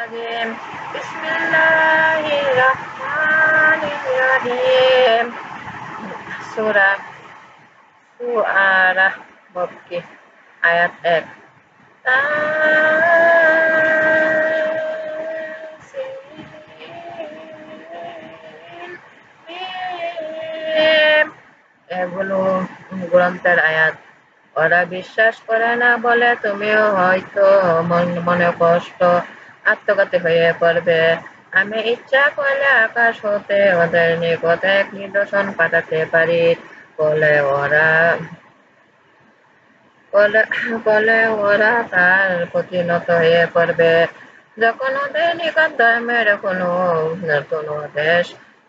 الرجيم بسم الله الرحمن الرحيم সূরা শুআরা মক্কি আয়াত 1 এগুলো গ্রন্থের আয়াত। ওরা বিশ্বাস করে না বলে তুমিও হয়তো মনে কষ্ট আত্মঘাতী হয়ে পড়বে। আমি ইচ্ছা করলে আকাশ হতে ওদের নিকট এক নিদর্শন পাঠাতে পারি। বলে ওরা তার প্রতি নত হয়ে পড়বে। যখন ওদের নিকট ধর্মের কোনো নতুন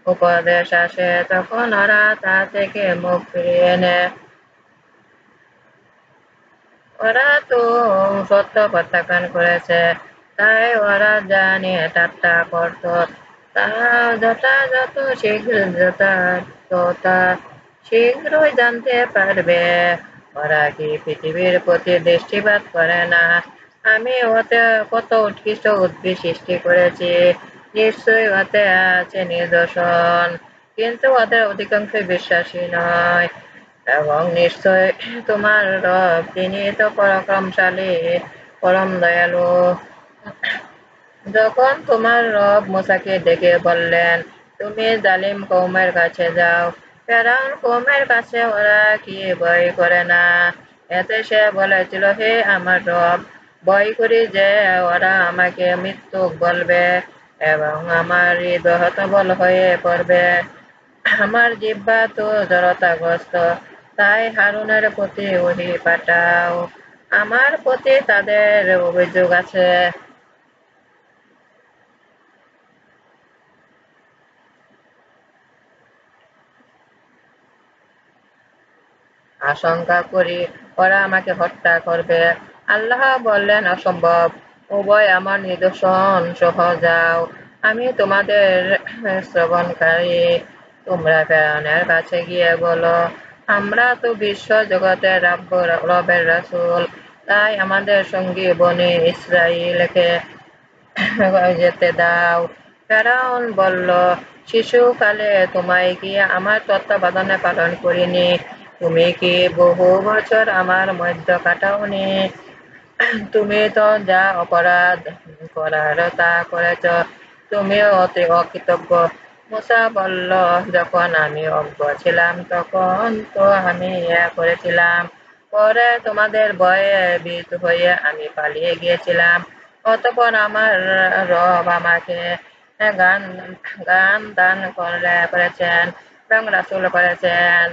উপদেশ আসে তখন ওরা তা থেকে মুখ ফিরিয়ে নেয়। ওরা তো সত্য প্রত্যাখ্যান করেছে, তাই ওরা যা নিয়ে ঠাট্টা করত তা যথাযথ শীঘ্রই জানতে পারবে। ওরা কি পৃথিবীর প্রতি দৃষ্টিপাত করে না? আমি ওতে কত উৎকৃষ্ট উদ্ভিদ সৃষ্টি করেছি, নিশ্চয়ই ওতে আছে নিদর্শন, কিন্তু ওদের অধিকাংশই বিশ্বাসী নয়। এবং নিশ্চয় তোমার রব তিনি তো পরাক্রমশালী, পরম দয়ালু। যখন তোমার রব মুসাকে ডেকে বললেন, তুমি জালিম কওমের কাছে যাও, ফেরাউন কওমের কাছে ওরা কি ভয় করে না? এতে সে বলেছিল, হে আমার রব, ভয় করি যে ওরা আমাকে মৃত্যুক বলবে এবং আমার হৃদয় হতবল হয়ে পড়বে। আমার জিহ্বা তো জড়তাগ্রস্ত, তাই হারুনের প্রতি ওহী পাঠাও, আমার প্রতি তাদের অভিযোগ আছে। আশঙ্কা করি ওরা আমাকে হত্যা করবে। আল্লাহ বললেন, অসম্ভব, উভয় আমার নিদর্শন সহ যাও, আমি তোমাদের শ্রবণকারী। তোমরা ফেরাউনের কাছে গিয়ে বলো, আমরা তো বিশ্ব জগতের রবের রাসূল, তাই আমাদের সঙ্গী বনি ইসরাঈলকে যেতে দাও। ফেরাউন বলল, শিশুকালে তোমায় কি আমার তত্ত্বাবধানে পালন করিনি? তুমি কি বহু বছর আমার মধ্যে কাটাওনি? তুমি তো যা অপরাধ করার তা করেছ, তুমিও অতি অকৃতজ্ঞ। মুসা বলল, যখন আমি অজ্ঞ ছিলাম তখন তো আমি ইয়া করেছিলাম, পরে তোমাদের ভয়ে ভীত হয়ে আমি পালিয়ে গিয়েছিলাম। অতঃপর আমার রব আমাকে জ্ঞান দান করেছেন এবং রাসূল করেছেন।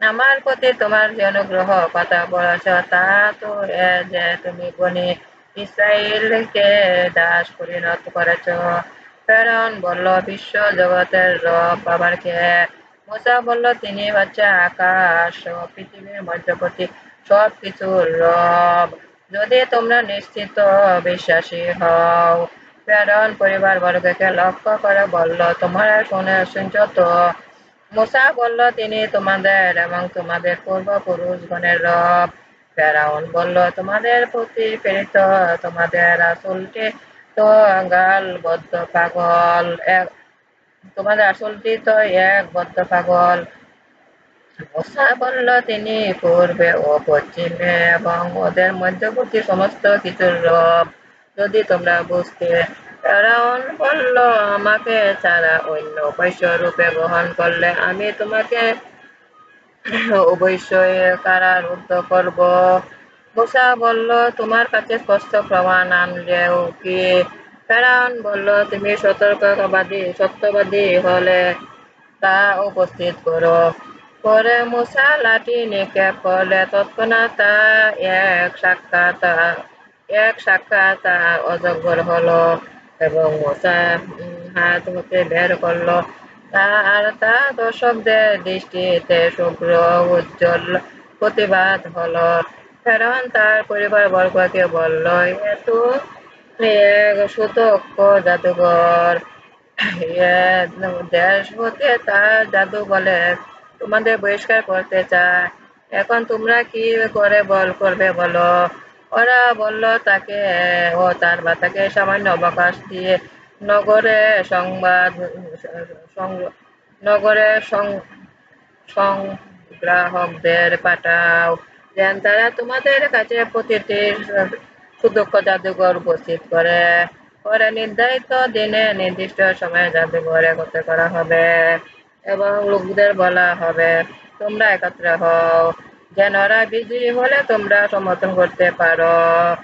আমার প্রতি তোমার যে অনুগ্রহ কথা বলেছ তা তো যে তুমি বনি ইসরাঈলকে দাস পরিণত করেছ। ফেরাউন বলল, বিশ্ব জগতের রব আবার কে? মুসা বলল, তিনি হচ্ছে আকাশ ও পৃথিবীর মধ্যবর্তী সব কিছুর রব, যদি তোমরা নিশ্চিত বিশ্বাসী হও। ফেরাউন পরিবারবর্গকে লক্ষ্য করে বলল, তোমরা শুনছ তো? মুসা বলল, তিনি তোমাদের এবং তোমাদের পূর্বপুরুষগণের রব। ফেরাউন বলল, তোমাদের প্রতি প্রেরিত তোমাদের রাসূলটি তো গালবদ্ধ পাগল, তোমাদের রাসূলটি তো এক বদ্ধ পাগল। মুসা বলল, তিনি পূর্বে ও পশ্চিমে এবং ওদের মধ্যবর্তী সমস্ত কিছুর রব, যদি তোমরা বুঝতে। ফেরাউন বলল, আমাকে ছাড়া অন্য উপাস্য রূপে গ্রহণ করলে আমি তোমাকে অবশ্যই কারারুদ্ধ করব। মুসা বলল, তোমার কাছে স্পষ্ট প্রমাণ আনলেও কি? ফেরাউন বলল, তুমি সত্যবাদী হলে তা উপস্থিত করো। পরে মুসা লাঠি নিক্ষেপ করলে তৎক্ষণাৎ তা এক সাক্ষাৎ অজগর হলো এবং মুসা হাত হতে বের করলো আর তা দর্শকদের দৃষ্টিতে শুভ্র উজ্জ্বল প্রতিবাদ হলো। ফেরাউন তার পরিবারবর্গকে বলল, এ তো এক সুদক্ষ জাদুঘর, দেশ হতে তার জাদু বলে তোমাদের বহিষ্কার করতে চায়। এখন তোমরা কি করবে বলো? ওরা বলল তাকে ও তার বাচ্চাকে সামান্য অবকাশ দিয়ে নগরে সংবাদ সং- নগরে সংগ্রাহকদের পাঠাও, যেন তারা তোমাদের কাছে প্রতিটি সুদক্ষ জাদুঘর উপস্থিত করে। পরে নির্ধারিত দিনে নির্দিষ্ট সময়ে জাদুঘর একত্র করা হবে এবং লোকদের বলা হবে, তোমরা একত্র হও, যেন ওরা বিজয়ী হলে তোমরা সমর্থন করতে পারো।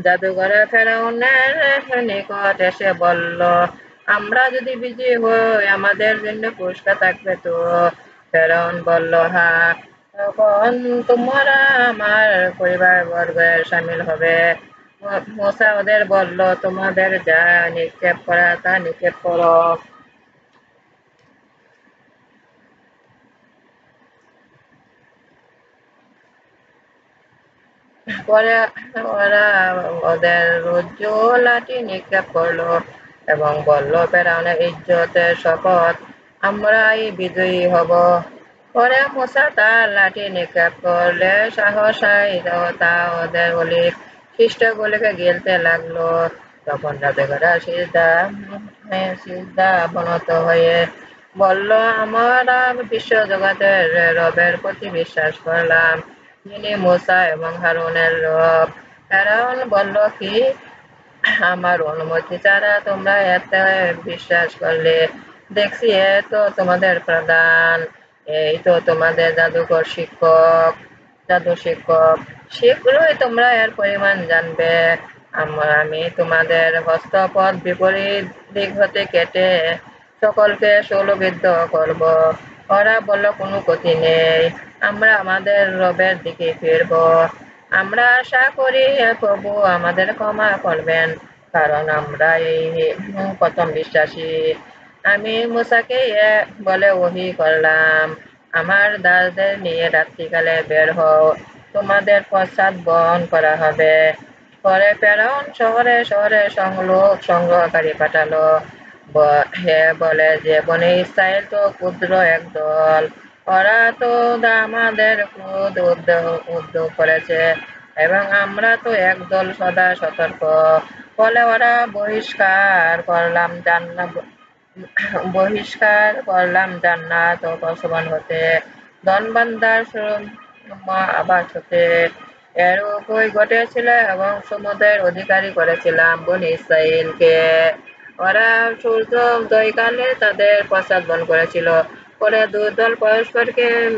জাদুঘরে ফেরাউনের নিকট এসে বলল, আমরা যদি বিজয়ী হই আমাদের জন্য পুরস্কার থাকবে তো? ফেরাউন বলল, হ্যাঁ। তখন তোমরা আমার পরিবার বর্গের সামিল হবে। মূসা ওদের বলল, তোমাদের যা নিক্ষেপ করা তা নিক্ষেপ করো। পরে ওরা ওদের রজ্জু ও লাঠি নিক্ষেপ করলো এবং বলল, ফেরাউনের ইজ্জতের শপথ, আমরাই বিজয়ী হব। পরে মূসা তার লাঠি নিক্ষেপ করলে সাহসাই তা ওদের খ্রিস্টগুলিকে গিলতে লাগলো। তখন জাদুঘরা সিজদা অবনত হয়ে বলল, আমরা বিশ্ব জগতের রবের প্রতি বিশ্বাস করলাম, যিনি মূসা এবং হারুনের রব। ফেরাউন বলল, কি, আমার অনুমতি ছাড়া তোমরা এতে বিশ্বাস করলে? দেখছি এ তো তোমাদের প্রধান, এই তো তোমাদের জাদু শিক্ষক। শীঘ্রই তোমরা এর পরিমাণ জানবে। আমি তোমাদের হস্তপদ বিপরীত দিক হতে কেটে সকলকে শূলবিদ্ধ করব। ওরা বলল, কোনো ক্ষতি নেই, আমরা আমাদের রবের দিকে ফিরব। আমরা আশা করি প্রভু আমাদের ক্ষমা করবেন, কারণ আমরা এই প্রথম বিশ্বাসী। আমি মূসাকে বলে ওহী করলাম, আমার দাসদের নিয়ে রাত্রিকালে বের হও, তোমাদের পশ্চাৎ বহন করা হবে। পরে ফেরাউন শহরে শহরে লোক সংগ্রহকারী পাঠালো। হে বলে যে, বনে ইসরায়েল তো ক্ষুদ্র এক দল, ওরা তো আমাদের ক্রোধ উদ্যোগ করেছে এবং আমরা তো একদল সদা সতর্ক। ফলে ওরা বহিষ্কার করলাম জান্নাত ও বসবান হতে, ধনবান্দার আবাস হতে। এরূপই ঘটেছিল এবং সমুদ্রের অধিকারী করেছিলাম বনী ইসরাইলকে। ওরা সূর্য উদয়কালে তাদের পশ্চাৎপদ করেছিল। পরে দুই দল পরস্পরকে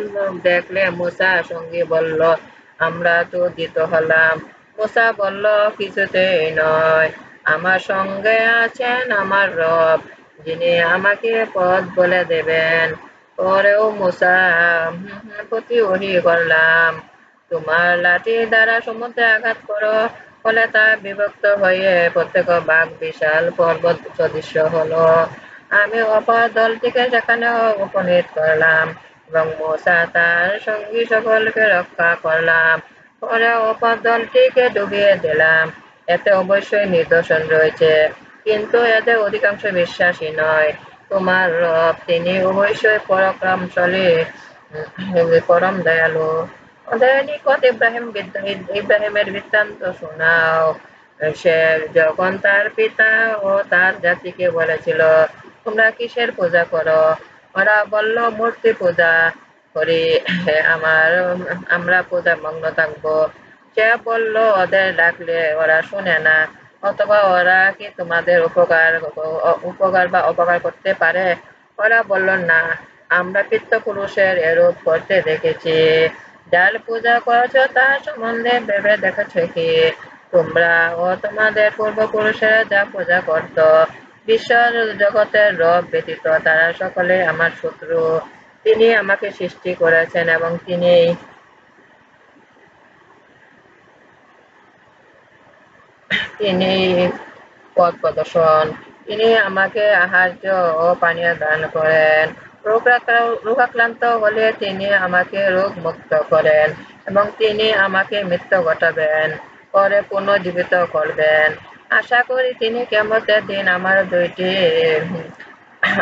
দেখলে মূসা সঙ্গী বলল, আমরা তো জিত হলাম। মূসা বলল, কিছুতেই নয়, আমার সঙ্গে আছেন আমার রব, যিনি আমাকে পথ বলে দেবেন। পরেও মূসা প্রতি ওহী করলাম, তোমার লাঠি দ্বারা সমুদ্রে আঘাত করো, ফলে তা বিভক্ত হয়ে প্রত্যেক বাঘ বিশাল পর্বত সদৃশ্য হলো। আমি অপর দলটিকে সেখানে উপনীত করলাম এবং মূসা তার সঙ্গী সকলকে রক্ষা করলাম। পরে অপর দলটিকে ডুবিয়ে দিলাম। এতে অবশ্যই নিদর্শন রয়েছে, কিন্তু এদের অধিকাংশ বিশ্বাসী নয়। তোমার রব তিনি অবশ্যই পরাক্রমশালী, পরম দয়ালু। ওদের নিকট ইব্রাহিমের বৃত্তান্ত শোনাও। সে যখন তার পিতা ও তার জাতিকে বলেছিল, তোমরা কিসের পূজা করো? ওরা বলল, মূর্তি পূজা করি, আমরা পূজা মগ্ন থাকবো। সে বলল, ওদের ডাকলে ওরা শুনে না, অথবা ওরা কি তোমাদের উপকার বা অপকার করতে পারে? ওরা বলল, না, আমরা পিতৃপুরুষের এরূপ করতে দেখেছি। যার পূজা করেছ তার সম্বন্ধে ভেবে দেখেছ কি? তোমরা ও তোমাদের পূর্বপুরুষেরা যা পূজা করত বিশ্ব জগতের রব ব্যতীত তারা সকলে আমার শত্রু। তিনি আমাকে সৃষ্টি করেছেন এবং তিনি পথ প্রদর্শন। তিনি আমাকে আহার্য ও পানীয় দান করেন। রোগাক্রান্ত হলে তিনি আমাকে রোগ মুক্ত করেন এবং তিনি আমাকে মৃত্যু ঘটাবেন, পরে পুনর্জীবিত করবেন। আশা করি তিনি কিয়ামতের দিন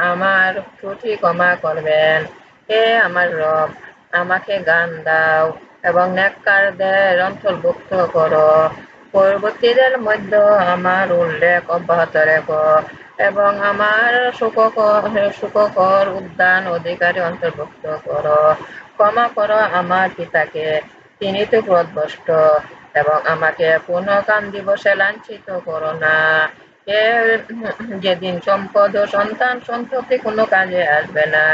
আমার ত্রুটি ক্ষমা করবেন। হে আমার রব, আমাকে জ্ঞান দাও এবং নেককারদের অন্তর্ভুক্ত করো। পরবর্তীদের মধ্যে আমার উল্লেখ অব্যাহত রেখো এবং আমার সুখকর উদ্যান অধিকারী অন্তর্ভুক্ত করো। ক্ষমা করো আমার পিতাকে, তিনি তো পথভ্রষ্ট, এবং আমাকে পুনঃ কান দিবসে লাঞ্ছিত করো না। যেদিন সম্পদ ও সন্তান সন্ততি কোনো কাজে আসবে না,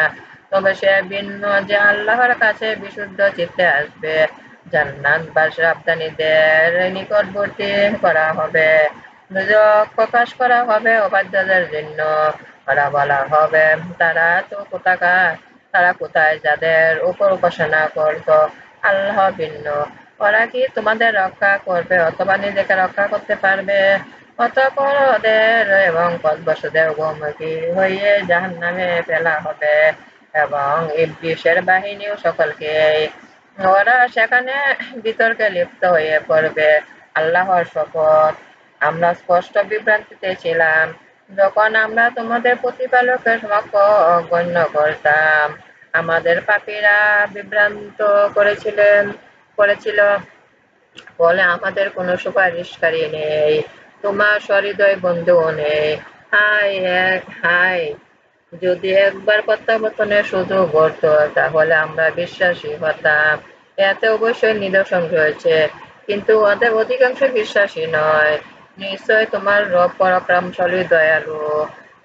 তবে সে ভিন্ন যে আল্লাহর কাছে বিশুদ্ধ চিত্তে আসবে। জান্নাত বা সাবধানীদের নিকটবর্তী করা হবে, দুজক প্রকাশ করা হবে অবাধ্যদের জন্য। ওরা বলা হবে, তারা তো কোথাকার, তারা কোথায় যাদের উপর উপাসনা করত আল্লাহ ভিন্ন। ওরা কি তোমাদের রক্ষা করবে অথবা নিজেকে রক্ষা করতে পারবে? অতঃপর ওদের এবং পথভ্রষ্টদের মুখোমুখি হয়ে জাহান্নামে ফেলা হবে এবং ইবলীসের বাহিনীও সকলকে। ওরা সেখানে বিতর্কে লিপ্ত হয়ে পড়বে। আল্লাহর শপথ, আমরা স্পষ্ট বিভ্রান্তিতে ছিলাম যখন আমরা তোমাদের প্রতিপালকের হক অগণ্য করতাম। আমাদের পাপীরা বিভ্রান্ত করেছিল বলে আমাদের কোনো সুপারিশকারী নেই, তোমার সহৃদয় বন্ধুও নেই। হায়, যদি একবার প্রত্যাবর্তনের সুযোগ ঘটত তাহলে আমরা বিশ্বাসী হতাম। এতে অবশ্যই নিদর্শন রয়েছে, কিন্তু ওদের অধিকাংশ বিশ্বাসী নয়। নিশ্চয় তোমার রব পরাক্রমশালী দয়ালু।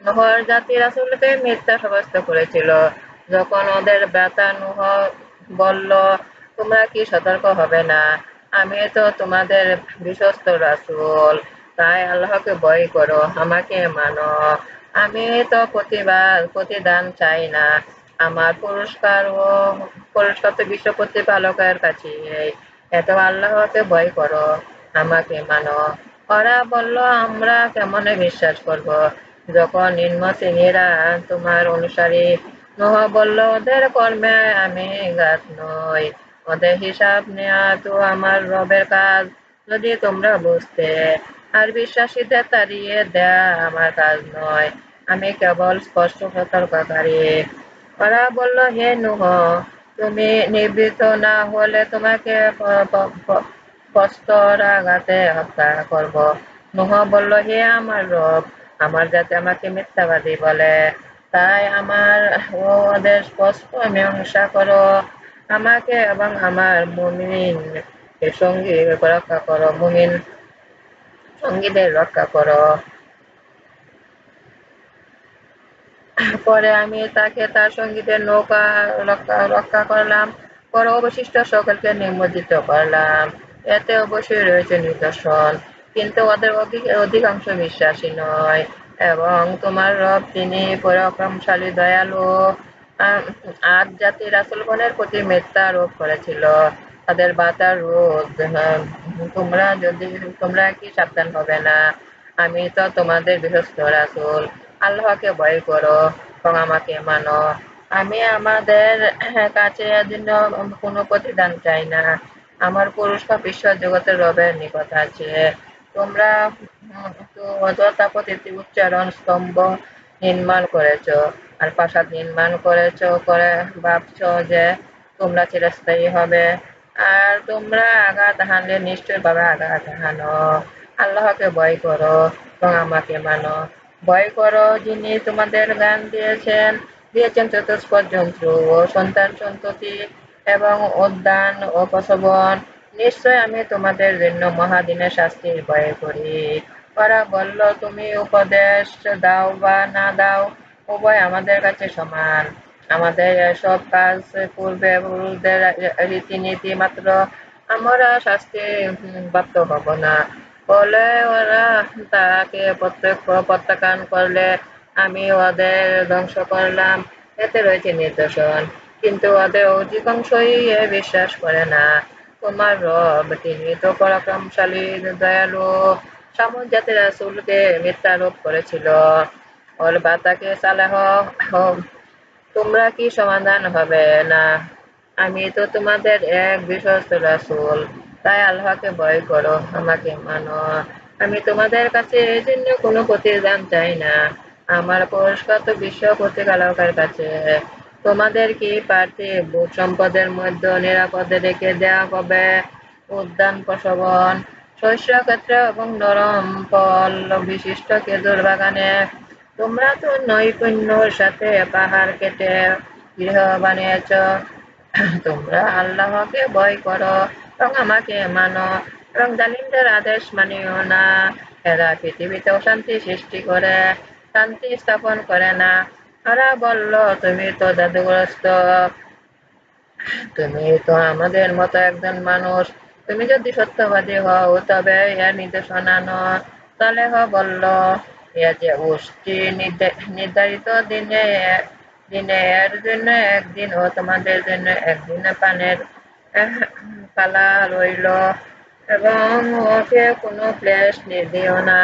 নহর জাতি রাসূলকে মিথ্যা সাব্যস্ত করেছিল যখন ওদের ভ্রাতা নূহ বলল, তোমরা কি সতর্ক হবে না? আমি তো তোমাদের বিশ্বস্ত রাসূল, তাই আল্লাহকে ভয় করো, আমাকে মানো। আমি তো প্রতিদান চাই না, আমার পুরস্কার তো বিশ্ব প্রতিপালকের কাছে। এত আল্লাহকে ভয় করো, আমাকে মানো। ওরা বলল, আমরা কেমনে বিশ্বাস করব যখন নিম্ন শ্রেণীরা তোমার অনুসারী। নূহ বলল, ওদের কর্মে আমি জ্ঞাত নই, ওদের হিসাব নেওয়া তো আমার রবের কাজ, যদি তোমরা বুঝতে। আর বিশ্বাসীদের তাড়িয়ে দেয়া আমার কাজ নয়, আমি কেবল স্পষ্ট সতর্ককারী। ওরা বলল, হে নূহ, তুমি নিবৃত্ত না হলে তোমাকে প্রস্তরাঘাতে হত্যা করব। নূহ বলল, হে আমার রব, আমার যাতে আমাকে মিথ্যাবাদী বলে, তাই আমার ও ওদের স্পষ্ট মীমাংসা করো। আমাকে এবং আমার মুমিন সঙ্গীদের রক্ষা করো। পরে আমি তাকে তার সঙ্গীদের নৌকা রক্ষা করলাম, পরে অবশিষ্ট সকলকে নিমজ্জিত করলাম। এতে অবশ্যই রয়েছে নিদর্শন, কিন্তু ওদের অধিকাংশ বিশ্বাসী নয়। এবং তোমার রব তিনি পরাক্রমশালী দয়ালু। আদ জাতি রাসূলগণের প্রতি মিথ্যা আরোপ করেছিল, তাদের বাতার রোধ। তোমরা কি সাবধান হবে না? আমি তো তোমাদের বিশ্বস্ত রাসূল, আল্লাহকে ভয় করো এবং আমাকে মানো। আমি আমাদের কাছে এজন্য কোনো প্রতিদান চাই না, আমার পুরস্কার বিশ্ব জগতের রবের নিকট আছে। তোমরা তো অযথা প্রতিটি উচ্চারণ স্তম্ভ নির্মাণ করেছ আর প্রাসাদ নির্মাণ করে ভাবছ যে তোমরা চিরস্থায়ী হবে। আর তোমরা আঘাত হানলে নিশ্চয়ভাবে আঘাত হানো। আল্লাহকে ভয় করো এবং আমাকে মানো। ভয় করো যিনি তোমাদের জ্ঞান দিয়েছেন চতুষ্পদ জন্তু ও সন্তান-সন্ততি এবং উদ্যান ও প্রসবন। নিশ্চয় আমি তোমাদের জন্য মহাদিনের শাস্তির ভয় করি। ওরা বলল, তুমি উপদেশ দাও বা না দাও, উভয় আমাদের কাছে সমান। আমাদের এসব কাজ পূর্বপুরুষদের রীতিনীতি মাত্র, আমরা শাস্তি প্রাপ্ত হব না। বলে ওরা তাকে প্রত্যাখ্যান করলে আমি ওদের ধ্বংস করলাম। এতে রয়েছে নিদর্শন, কিন্তু ওদের অধিকাংশই এ বিশ্বাস করে না। তোমার রব তিনি তো পরাক্রমশালী দয়ালু। সামুদ জাতি রাসূলকে মিথ্যা আরোপ করেছিল, ওর বাতাকে সালেহ, তোমরা কি সমাধান হবে না? আমি তো তোমাদের এক বিশ্বস্ত রাসূল, তাই আল্লাহকে ভয় করো, আমাকে মানো। আমি তোমাদের কাছে এজন্য কোনো প্রতিদান চাই না, আমার পুরস্কার তো বিশ্ব প্রতিপালকের কাছে। তোমাদের কি পার্থিব ভূ সম্পদের মধ্যে নিরাপদে রেখে দেওয়া হবে উদ্যান প্রসবন, শস্যক্ষেত্র এবং নরম ফল বিশিষ্ট খেজুর বাগানে? তোমরা তো নৈপুণ্যের সাথে পাহাড় কেটে গৃহ বানিয়েছ। তোমরা আল্লাহকে ভয় করো এবং আমাকে মানো এবং জালিমদের আদেশ মানিও না। এরা পৃথিবীতে অশান্তি সৃষ্টি করে, শান্তি স্থাপন করে না। ওরা বলল, তুমি তো জাদুগ্রস্ত, তুমি তো আমাদের মতো একজন মানুষ। তুমি যদি সত্যবাদী হও তবে এর নির্দেশনা আনো। সালেহ বলল, এ যে উষ্টি নির্ধারিত দিনে দিনে এর জন্য একদিন ও তোমাদের জন্য একদিন পানের পালা রইল এবং ওকে কোনো ক্লেশ দিও না।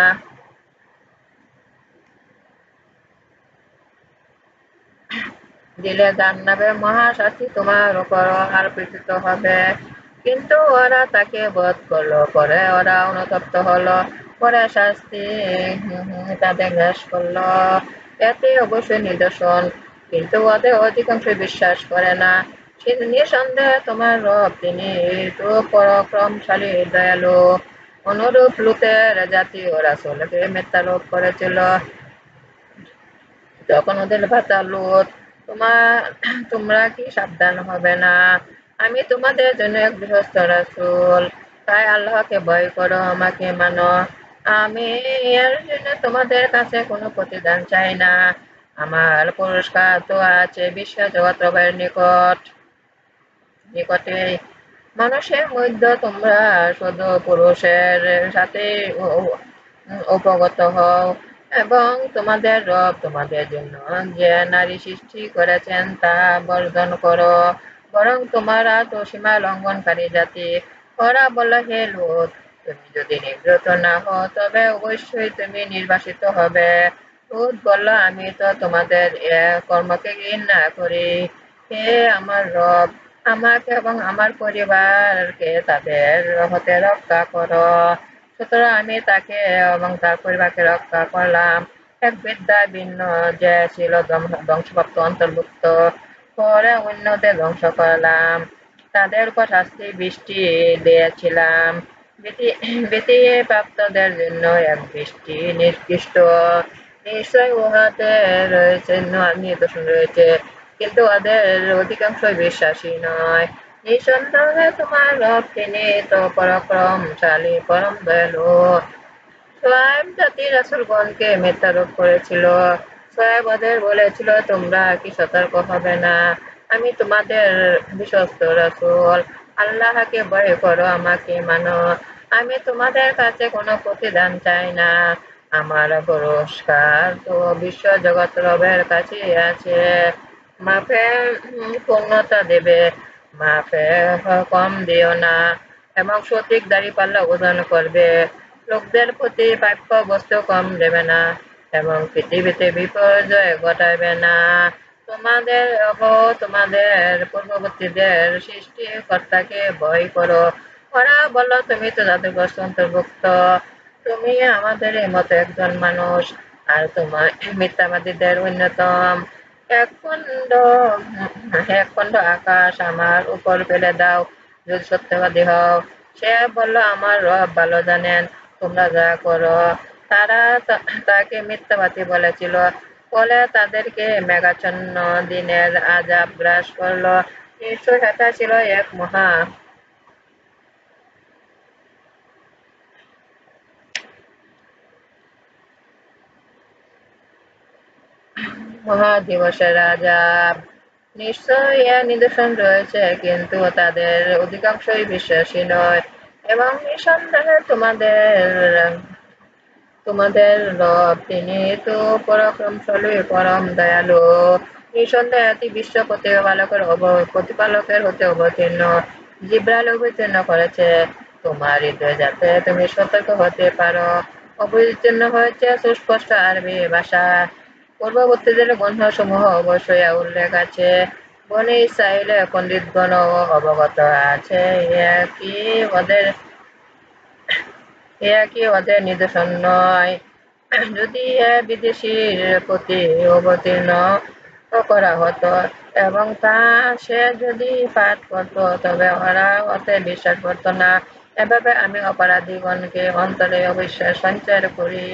দিলে জাহান্নামের মহাশাস্তি তোমার উপর আরোপিত হবে। কিন্তু ওরা তাকে বধ করলো, পরে ওরা অনুতপ্ত হলো, পরে শাস্তি তাদের গ্রাস করলো। এতে অবশ্যই নিদর্শন, কিন্তু ওদের অধিকাংশ বিশ্বাস করে না। নিঃসন্দেহে তোমার রব তিনি তো পরাক্রমশালী দয়ালু। অনুরূপ লুতের জাতীয় রাসূলকে মিথ্যারোপ করেছিল। তখন ওদের ভাতা লুত, তোমরা কি সাবধান হবে না? আমি তোমাদের জন্য এক গৃহস্থ রাসূল, তাই আল্লাহকে ভয় করো, আমাকে মানো। আমি এর জন্য তোমাদের কাছে কোনো প্রতিদান চাই না। আমার পুরস্কার তো আছে বিশ্ব জগৎ রবের নিকটে। মানুষের মধ্যে তোমরা শুধু পুরুষের সাথে উপগত হও এবং তোমাদের রব তোমাদের জন্য যে নারী সৃষ্টি করেছেন তা বর্জন করো, বরং তোমরা তো সীমা লঙ্ঘনকারী জাতি। ওরা বলল, হে লূত, তুমি যদি নিবৃত না হও তবে অবশ্যই তুমি নির্বাসিত হবে। লূত বলল, আমি তো তোমাদের এ কর্মকে ঘৃণা করি। হে আমার রব, আমাকে এবং আমার পরিবারকে তাদের হতে রক্ষা করো। সুতরাং আমি তাকে এবং তার পরিবারকে রক্ষা করলাম। এক বিদ্যা ভিন্ন যে ছিল ধ্বংসপ্রাপ্ত অন্তর্ভুক্ত, পরে অন্যদের ধ্বংস করলাম। তাদের উপর শাস্তি বৃষ্টি দিয়েছিলাম। প্রাপ্তদের জন্য এক বৃষ্টি নির্দিষ্ট। নিশ্চয় উহাতে রয়েছে নিদর্শন রয়েছে, কিন্তু ওদের অধিকাংশ বিশ্বাসী নয়। নিঃসন্দেহে তোমার রব তিনি তো পরাক্রমশালী পরম দয়ালু। সোয়াইব জাতি রাসূলগণকে মিথ্যারোপ করেছিল। সোয়াইব ওদের বলেছিল, তোমরা কি সতর্ক হবে না? আমি তোমাদের বিশ্বস্ত রাসূল, আল্লাহকে ভয় করো, আমাকে মানো। আমি তোমাদের কাছে কোনো প্রতিদান চাই না। আমার পুরস্কার তো বিশ্ব জগৎ রবের কাছে আছে। মাফে পূর্ণতা দেবে, মাফে কম দিও না এবং সঠিক দাঁড়িপাল্লা ওজন করবে। লোকদের প্রতি প্রাপ্য বস্তু কম দেবে না এবং পৃথিবীতে বিপর্যয় ঘটাবে না। তোমাদের পূর্ববর্তীদের সৃষ্টিকর্তাকে ভয় করো। ওরা বলল, তুমি তো জাদুগ্রস্ত অন্তর্ভুক্ত, তুমি আমাদের মতো একজন মানুষ, আর তোমার মিথ্যাবাদীদের অন্যতম। এক খণ্ড এক খণ্ড আকাশ আমার উপর ফেলে দাও যদি সত্যবাদী হও। সে বলল, আমার রব ভালো জানেন তোমরা যা করো। তারা তাকে মিথ্যাবাদী বলেছিল। ফলে তাদেরকে মেঘাচ্ছন্ন দিনের আযাব গ্রাস করল। নিশ্চয় এটা ছিল এক মহাদিবসের আযাব। নিশ্চয় এর নিদর্শন রয়েছে, কিন্তু তাদের অধিকাংশই বিশ্বাসী নয়। এবং নিঃসন্দেহে তোমাদের রব তিনি তো পরাক্রমশালী পরম দয়ালু। নিঃসন্দেহে এটি বিশ্ব প্রতিপালকের হতে অবতীর্ণ। জিবরাইল অবতীর্ণ করেছে তোমার হৃদয়ে, যাতে তুমি সতর্ক হতে পারো। অবতীর্ণ হয়েছে সুস্পষ্ট আরবি ভাষা। পূর্ববর্তীদের গ্রন্থসমূহ অবশ্যই উল্লেখ আছে। বনী ইসরাঈলের পণ্ডিতগণও অবগত আছে। এ কি ওদের নিদর্শন নয়? যদি বিদেশীর প্রতি অবতীর্ণ করা হতো এবং তা সে যদি পাঠ করত তবে ওরা ওতে বিশ্বাস করত না। এভাবে আমি অপরাধীগণকে অন্তরে অবিশ্বাস সঞ্চার করি।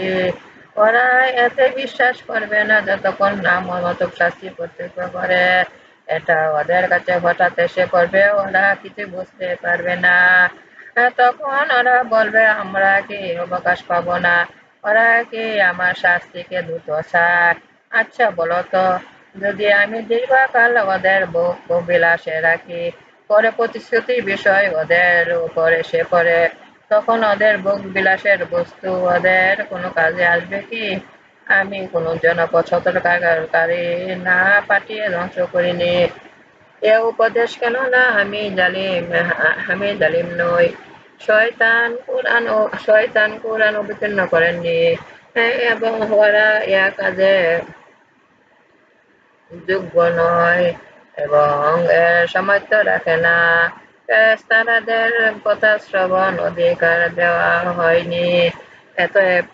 ওরা এতে বিশ্বাস করবে না যতক্ষণ না মর্মন্তুদ শাস্তি প্রত্যক্ষ করে। এটা ওদের কাছে হঠাৎ এসে পড়বে, ওরা কিছু বুঝতে পারবে না। তখন ওরা বলবে, আমরা কি অবকাশ পাবো না? ওরা কি আমার শাস্তিকে দ্রুত চায়? আচ্ছা বলো তো, যদি আমি দীর্ঘকাল ওদের ভোগ বিলাসে রাখি, পরে প্রতিশ্রুতির বিষয় ওদের উপর এসে পড়ে, তখন ওদের ভোগ বিলাসের বস্তু ওদের কোনো কাজে আসবে কি? আমি কোনো জনপদ সতর্ককারী না পাঠিয়ে ধ্বংস করিনি। এ উপদেশ কেন না আমি জালিম নই। শয়তান কুরআন অবতীর্ণ করেননি, এবং ওরা ইয়া কাজে যোগ্য নয় এবং এর সামর্থ্য রাখে না। ফেরেশতাদের কথা শ্রবণ অধিকার দেওয়া হয়নি। অতএব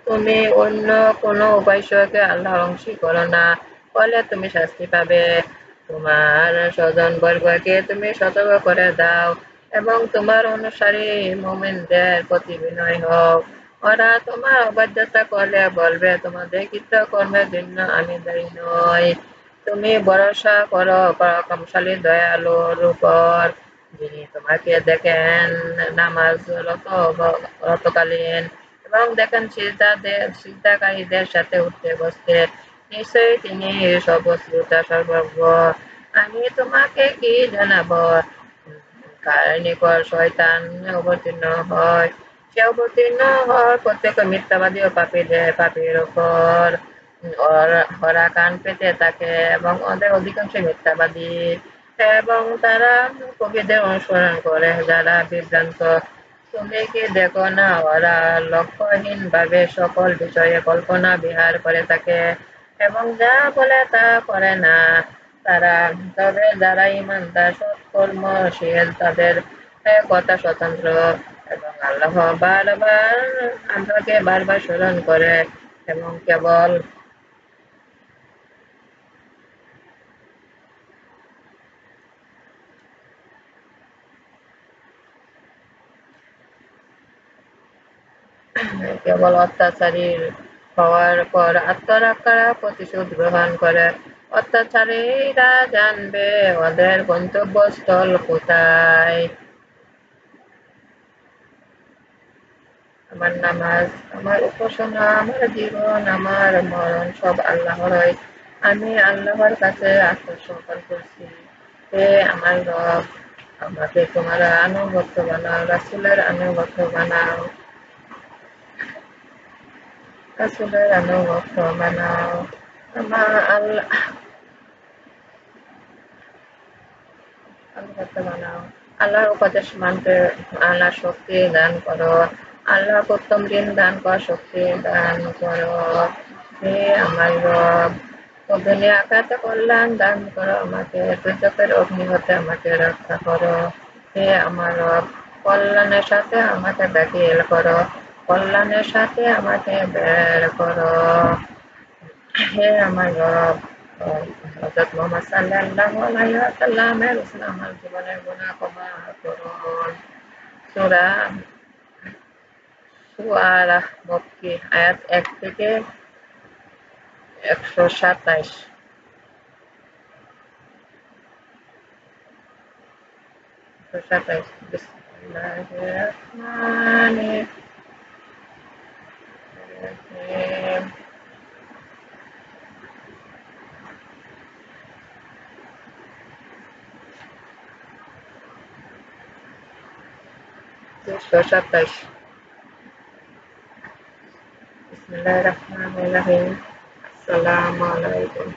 তুমি অন্য কোনো উপাস্যকে আল্লাহর অংশী করো না, ফলে তুমি শাস্তি পাবে। তোমার স্বজনবর্গকে তুমি সতর্ক করে দাও এবং তোমার অনুসারী মুমিনদের প্রতি বিনয়ী হও। ওরা তোমার অবাধ্যতা করলে বলবে, তোমাদের কৃতকর্মের জন্য আমি দায়ী নই। তুমি ভরসা করো পরাক্রমশালী দয়ালুর উপর, যিনি তোমাকে দেখেন রতকালীন এবং দেখেন সিজদাকারীদের সাথে উঠতে বসতে। নিশ্চয়ই তিনি সর্বশ্রোতা সর্বজ্ঞ। আমি তোমাকে কি জানাবো? কার নিকট শয়তান অবতীর্ণ হয়, সে অবতীর্ণ হয় প্রত্যেক মিথ্যাবাদী ও পাপীর উপর। ওরা কান পেতে থাকে এবং ওদের অধিকাংশ মিথ্যাবাদী এবং তারা কবিদের অনুসরণ করে যারা বিভ্রান্ত। তুমি কি দেখো না, ওরা লক্ষ্যহীন ভাবে সকল বিষয়ে কল্পনা বিহার করে থাকে এবং যা বলে তা করে না তারা। তবে যারা ইমানদার সৎকর্মশীল তাদের কথা স্বতন্ত্র এবং আল্লাহকে বারবার স্মরণ করে এবং কেবল অত্যাচারী হওয়ার পর আত্মরক্ষার প্রতিশোধ গ্রহণ করে। অত্যাচারীরা জানবে ওদের গন্তব্যস্থল কোথায়। আমার নামাজ, আমার উপাসনা, আমার জীবন, আমার মরণ সব আল্লাহরই। আমি আল্লাহর কাছে আত্মসমর্পণ করছি। হে আমার রব, আমাকে তোমার আনুগত্য বানাও, রাসূলের আনুগত্য বানাও। আমার আনুগত্য বানাও। আল্লাহর উপদেশ মানতে আল্লাহ শক্তি দান করো। আল্লাহকে উত্তম দিন দান কর, শক্তি দান করো। হে আমার রব, ও দুনিয়া আখিরাতে কল্যাণ দান করো আমাকে, দুর্যোগের অগ্নি হতে আমাকে রক্ষা করো। হে আমার রব, কল্যাণের সাথে আমাকে দাখিল করো, কল্যাণের সাথে আমাকে বের করো। হে আমার রব, হযরত মুহাম্মদ সাল্লাল্লাহু আলাইহি ওয়াসাল্লামের আমার জীবনের গুনাহ ক্ষমা করুন। সূরা শুআরা মক্কি, আয়াত ১ থেকে ১২৭। বিসমিল্লাহির রহমানির রহিম। ২২৭। বিসমিল্লাহির রহমানির রহিম। আসসালামু আলাইকুম।